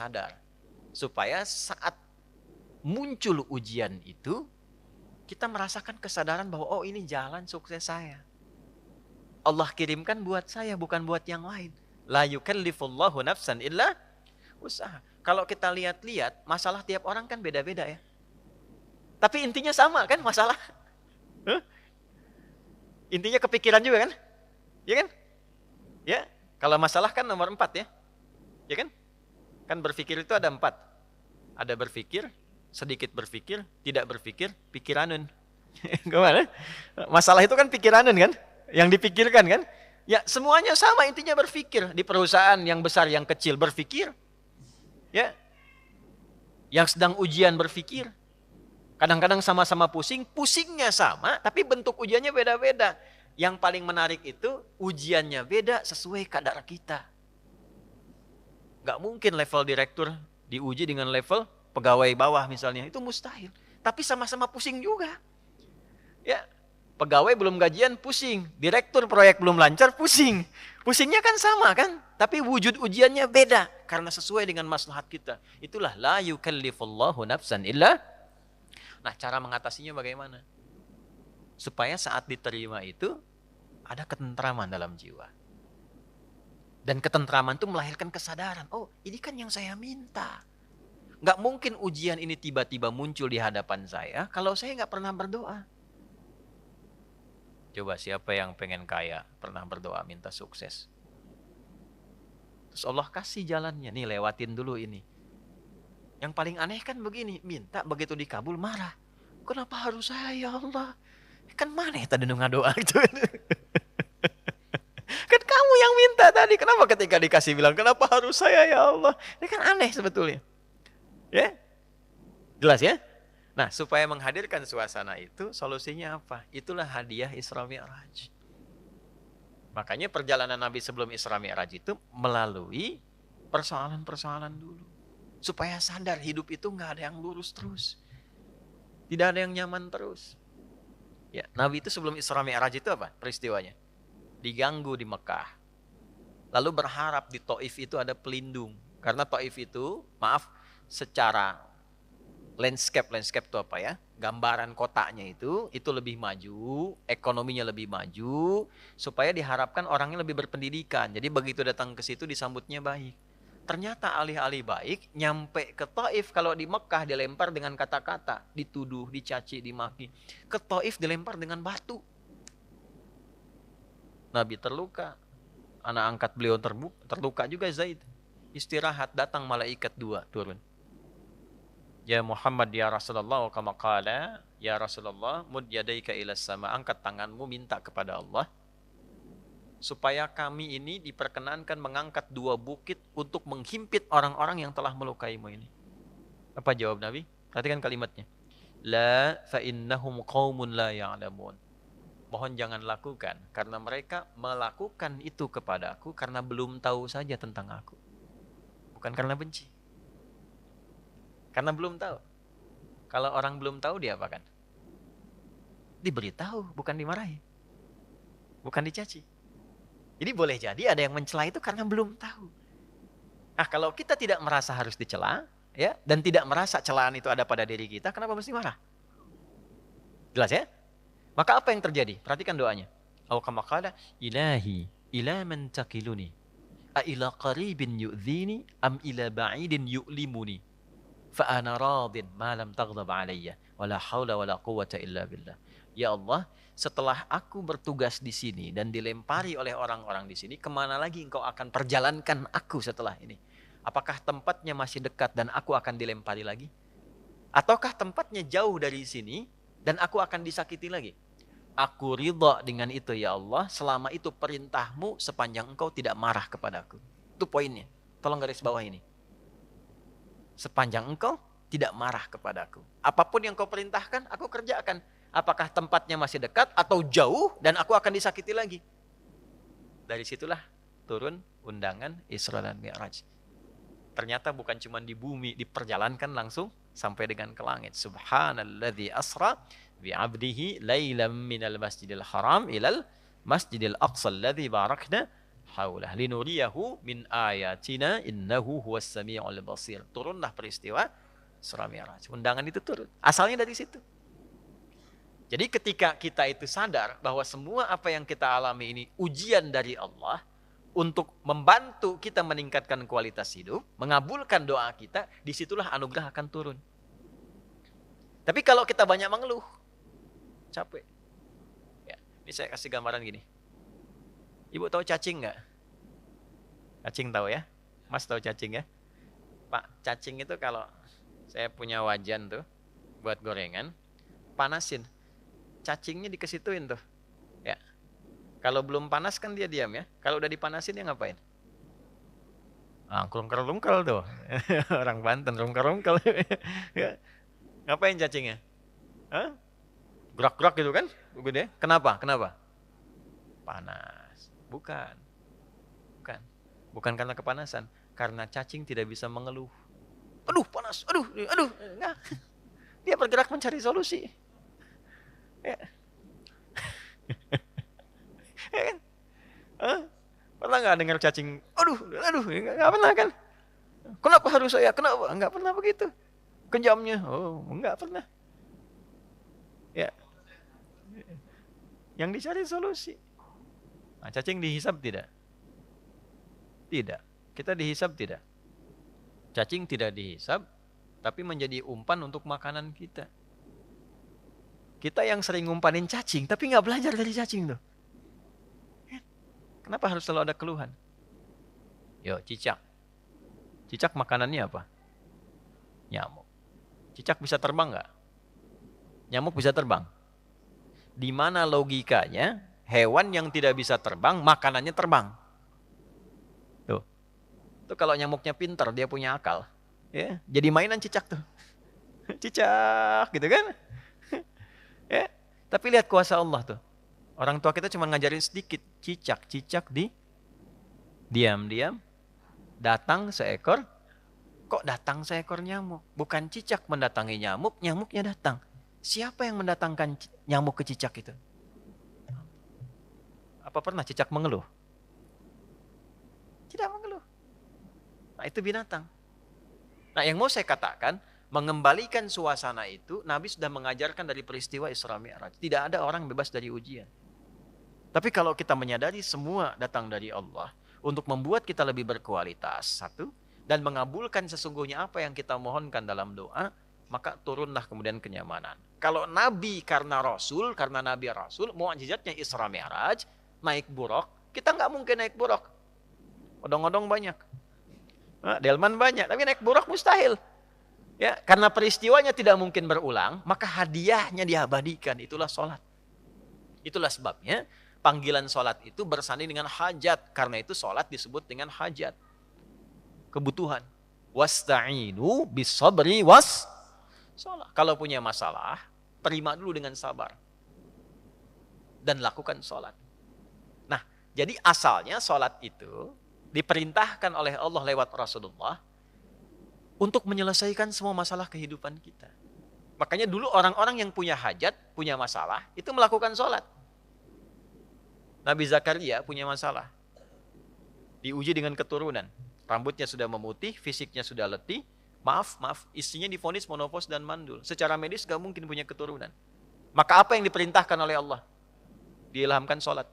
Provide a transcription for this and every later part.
sadar. Supaya saat muncul ujian itu, kita merasakan kesadaran bahwa oh ini jalan sukses saya. Allah kirimkan buat saya, bukan buat yang lain. La yukallifullahu nafsan illa usaha. Kalau kita lihat-lihat, masalah tiap orang kan beda-beda ya. Tapi intinya sama kan masalah. Huh? Intinya kepikiran juga kan? Ya kan? Ya. Kalau masalah kan nomor 4 ya. Ya kan? Kan berpikir itu ada 4. Ada berpikir, sedikit berpikir, tidak berpikir, pikiranun. Gimana? Masalah itu kan pikiranun kan? Yang dipikirkan kan? Ya semuanya sama, intinya berpikir. Di perusahaan yang besar, yang kecil berpikir. Ya. Yang sedang ujian berpikir. Kadang-kadang sama-sama pusing, pusingnya sama, tapi bentuk ujiannya beda-beda. Yang paling menarik itu, ujiannya beda sesuai kadar kita. Gak mungkin level direktur diuji dengan level pegawai bawah misalnya, itu mustahil. Tapi sama-sama pusing juga. Ya, pegawai belum gajian pusing, direktur proyek belum lancar pusing. Pusingnya kan sama kan, tapi wujud ujiannya beda karena sesuai dengan maslahat kita. Itulah la yukallifullahu nafsan illa. Nah, cara mengatasinya bagaimana? Supaya saat diterima itu ada ketentraman dalam jiwa. Dan ketentraman itu melahirkan kesadaran. Oh, ini kan yang saya minta. Gak mungkin ujian ini tiba-tiba muncul di hadapan saya kalau saya gak pernah berdoa. Coba siapa yang pengen kaya, pernah berdoa minta sukses. Terus Allah kasih jalannya, nih lewatin dulu ini. Yang paling aneh kan begini, minta begitu dikabul marah. Kenapa harus saya ya Allah? Kan mana tadi doa gitu. Kan kamu yang minta tadi, kenapa ketika dikasih bilang kenapa harus saya ya Allah? Ini kan aneh sebetulnya. Ya? Jelas ya? Nah, supaya menghadirkan suasana itu, solusinya apa? Itulah hadiah Isra Mi'raj. Makanya perjalanan Nabi sebelum Isra Mi'raj itu melalui persoalan-persoalan dulu. Supaya sadar hidup itu nggak ada yang lurus terus. Tidak ada yang nyaman terus. Ya, Nabi itu sebelum Isra Mi'raj itu apa peristiwanya? Diganggu di Mekah. Lalu berharap di Taif itu ada pelindung. Karena Taif itu, maaf, secara landscape itu apa ya? Gambaran kotanya itu lebih maju, ekonominya lebih maju, supaya diharapkan orangnya lebih berpendidikan. Jadi begitu datang ke situ disambutnya baik. Ternyata alih-alih baik, nyampe ke Taif, kalau di Mekah dilempar dengan kata-kata, dituduh, dicaci, dimaki. Ke Taif dilempar dengan batu. Nabi terluka, anak angkat beliau terluka juga Zaid. Istirahat, datang malaikat 2 turun. Ya Muhammad ya Rasulullah, kama qala, ya Rasulullah, mud yadaika ilas sama, angkat tanganmu minta kepada Allah supaya kami ini diperkenankan mengangkat 2 bukit untuk menghimpit orang-orang yang telah melukaimu ini. Apa jawab Nabi? Perhatikan kalimatnya. La fa innahum qaumun la ya'lamun. Mohon jangan lakukan, karena mereka melakukan itu kepada aku karena belum tahu saja tentang aku. Bukan karena benci. Karena belum tahu. Kalau orang belum tahu diapakan? Diberitahu, bukan dimarahi. Bukan dicaci. Jadi boleh jadi ada yang mencela itu karena belum tahu. Nah, kalau kita tidak merasa harus dicela, ya, dan tidak merasa celaan itu ada pada diri kita, kenapa mesti marah? Jelas ya? Maka apa yang terjadi? Perhatikan doanya. Aw kama qala ilahi ila man takiluni a ila qaribin yu'dhini am ila ba'idin yu'limuni fa ana radin ma lam taghdab alayya wala haula wala quwwata illa billah. Ya Allah, setelah aku bertugas di sini dan dilempari oleh orang-orang di sini, kemana lagi engkau akan perjalankan aku setelah ini? Apakah tempatnya masih dekat dan aku akan dilempari lagi? Ataukah tempatnya jauh dari sini dan aku akan disakiti lagi? Aku ridha dengan itu ya Allah, selama itu perintahmu sepanjang engkau tidak marah kepadaku. Itu poinnya. Tolong garis bawah ini. Sepanjang engkau tidak marah kepadaku. Apapun yang kau perintahkan, aku kerjakan. Apakah tempatnya masih dekat atau jauh dan aku akan disakiti lagi. Dari situlah turun undangan Isra dan Mi'raj. Ternyata bukan cuma di bumi, diperjalankan langsung sampai dengan ke langit. Subhanalladzi asra bi'abdihi lailam minal masjidil haram ilal masjidil aqsa alladzi barakna haulah linuriyahu min ayatina innahu huwas samiul basir. Turunlah peristiwa Isra Mi'raj. Undangan itu turun. Asalnya dari situ. Jadi ketika kita itu sadar bahwa semua apa yang kita alami ini ujian dari Allah untuk membantu kita meningkatkan kualitas hidup, mengabulkan doa kita, disitulah anugerah akan turun. Tapi kalau kita banyak mengeluh, capek. Ya, ini saya kasih gambaran gini. Ibu tahu cacing nggak? Cacing tahu ya? Mas tahu cacing ya? Pak, cacing itu kalau saya punya wajan tuh buat gorengan, panasin. Cacingnya dikesituin tuh. Ya. Kalau belum panas kan dia diam ya. Kalau udah dipanasin dia ngapain? Ah, rungkel-rungkel tuh. Orang Banten rungkel-rungkel. Ya. Ngapain cacingnya? Hah? Gerak-gerak gitu kan? Gede. Kenapa? Kenapa? Panas. Bukan. Bukan. Bukan karena kepanasan. Karena cacing tidak bisa mengeluh. Aduh panas, aduh. Enggak. Dia bergerak mencari solusi. Ya. Ya kan? Hah? Pernah nggak dengar cacing? Aduh, nggak pernah kan? Kenapa harus saya? Kenapa? Nggak pernah begitu. Kejamnya, oh, nggak pernah. Ya, yang dicari solusi. Nah, cacing dihisap tidak? Tidak. Kita dihisap tidak? Cacing tidak dihisap, tapi menjadi umpan untuk makanan kita. Kita yang sering ngumpanin cacing, tapi nggak belajar dari cacing tuh. Kenapa harus selalu ada keluhan? Yo, cicak. Cicak makanannya apa? Nyamuk. Cicak bisa terbang nggak? Nyamuk bisa terbang. Di mana logikanya hewan yang tidak bisa terbang, makanannya terbang? Tuh. Tuh kalau nyamuknya pintar, dia punya akal. Ya, jadi mainan cicak tuh. Cicak, gitu kan? Ya, tapi lihat kuasa Allah tuh. Orang tua kita cuma ngajarin sedikit. Cicak diam-diam datang seekor. Kok datang seekor nyamuk? Bukan cicak mendatangi nyamuk, nyamuknya datang. Siapa yang mendatangkan nyamuk ke cicak itu? Apa pernah cicak mengeluh? Tidak mengeluh. Nah, itu binatang. Nah, yang mau saya katakan, mengembalikan suasana itu, Nabi sudah mengajarkan dari peristiwa Isra Mi'raj. Tidak ada orang bebas dari ujian. Tapi kalau kita menyadari semua datang dari Allah untuk membuat kita lebih berkualitas, satu, dan mengabulkan sesungguhnya apa yang kita mohonkan dalam doa, maka turunlah kemudian kenyamanan. Kalau Nabi karena Rasul, karena Nabi Rasul, mukjizatnya Isra Mi'raj, naik buruk, kita nggak mungkin naik buruk. Odong-odong banyak. Delman banyak, tapi naik buruk mustahil. Ya, karena peristiwanya tidak mungkin berulang, maka hadiahnya diabadikan, itulah sholat. Itulah sebabnya panggilan sholat itu bersanding dengan hajat. Karena itu sholat disebut dengan hajat. Kebutuhan. Wasta'inu bisabri was sholat. Kalau punya masalah, terima dulu dengan sabar. Dan lakukan sholat. Nah, jadi asalnya sholat itu diperintahkan oleh Allah lewat Rasulullah untuk menyelesaikan semua masalah kehidupan kita. Makanya dulu orang-orang yang punya hajat, punya masalah, itu melakukan sholat. Nabi Zakaria punya masalah. Diuji dengan keturunan. Rambutnya sudah memutih, fisiknya sudah letih. Maaf, istrinya divonis menopause dan mandul. Secara medis gak mungkin punya keturunan. Maka apa yang diperintahkan oleh Allah? Diilhamkan sholat.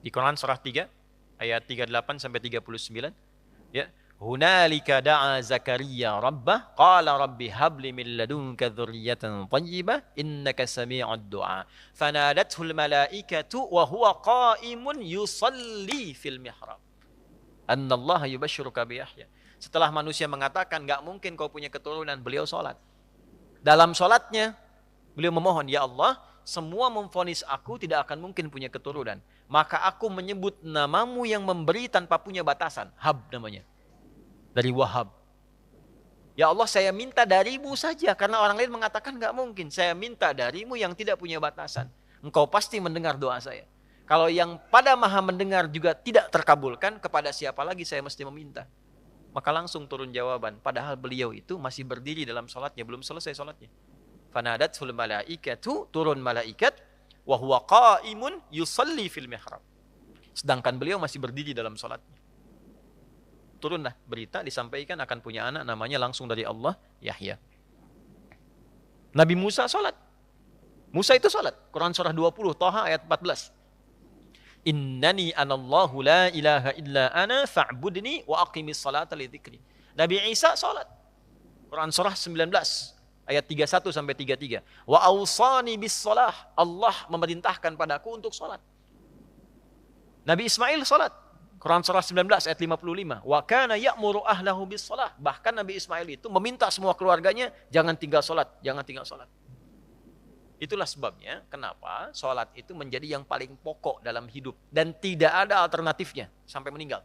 Di Quran surah 3, ayat 38-39. Ya. Hunalika da'a Zakaria rabbah qala rabbi habli min ladunka dzurriyyatan thayyibah innaka sami'ud du'a fanadathul malaikatu wa huwa qa'imun yusalli fil mihrab annallaha yubashshiruka bi Yahya. Setelah manusia mengatakan enggak mungkin kau punya keturunan, beliau salat. Dalam salatnya beliau memohon, ya Allah, semua memvonis aku tidak akan mungkin punya keturunan, maka aku menyebut namamu yang memberi tanpa punya batasan. Hab namanya. Dari Wahab. Ya Allah, saya minta darimu saja. Karena orang lain mengatakan gak mungkin. Saya minta darimu yang tidak punya batasan. Engkau pasti mendengar doa saya. Kalau yang pada maha mendengar juga tidak terkabulkan, kepada siapa lagi saya mesti meminta? Maka langsung turun jawaban. Padahal beliau itu masih berdiri dalam sholatnya. Belum selesai sholatnya. Fanadathul malaikatu, turun malaikat. Wa huwa qa'imun yusalli fil mihrab. Sedangkan beliau masih berdiri dalam sholatnya. Turunlah berita disampaikan akan punya anak namanya langsung dari Allah, Yahya. Nabi Musa sholat. Musa itu sholat. Quran surah 20, Thaha ayat 14. Innani anallahu la ilaha illa ana fa'budni wa aqimis salata li dzikri. Nabi Isa sholat. Quran surah 19 ayat 31 sampai 33. Wa awsani bis shalah. Allah memerintahkan padaku untuk sholat. Nabi Ismail sholat. Quran surah 19 ayat 55. Wa kana ya'muru ahlahu bis shalah. Bahkan Nabi Ismail itu meminta semua keluarganya jangan tinggal sholat, jangan tinggal sholat. Itulah sebabnya kenapa sholat itu menjadi yang paling pokok dalam hidup dan tidak ada alternatifnya sampai meninggal.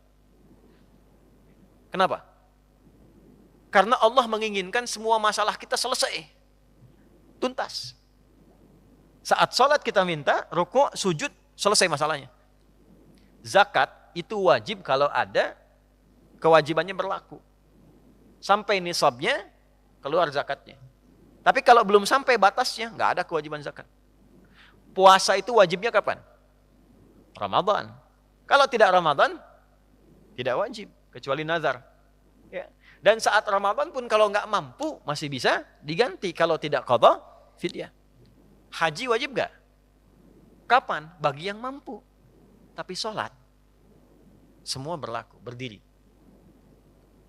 Kenapa? Karena Allah menginginkan semua masalah kita selesai, tuntas. Saat sholat kita minta, rukuk, sujud, selesai masalahnya. Zakat itu wajib kalau ada kewajibannya berlaku. Sampai nisabnya, keluar zakatnya. Tapi kalau belum sampai batasnya, nggak ada kewajiban zakat. Puasa itu wajibnya kapan? Ramadan. Kalau tidak Ramadan, tidak wajib, kecuali nazar. Ya. Dan saat Ramadan pun kalau nggak mampu, masih bisa diganti. Kalau tidak qadha, fidyah. Haji wajib nggak? Kapan? Bagi yang mampu. Tapi sholat, semua berlaku, berdiri.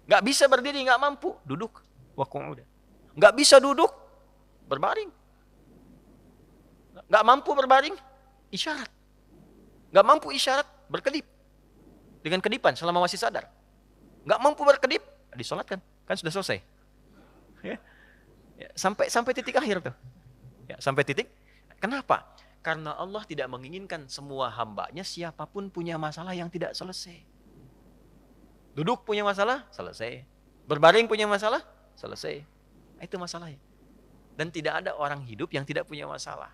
Nggak bisa berdiri, nggak mampu, duduk. Waqu'uda. Nggak bisa duduk, berbaring. Nggak mampu berbaring, isyarat. Nggak mampu isyarat, berkedip. Dengan kedipan selama masih sadar. Nggak mampu berkedip, disolatkan. Kan sudah selesai. Ya. Ya, sampai titik akhir tuh. Ya, sampai titik. Kenapa? Karena Allah tidak menginginkan semua hambanya siapapun punya masalah yang tidak selesai. Duduk punya masalah, selesai. Berbaring punya masalah, selesai. Itu masalahnya. Dan tidak ada orang hidup yang tidak punya masalah.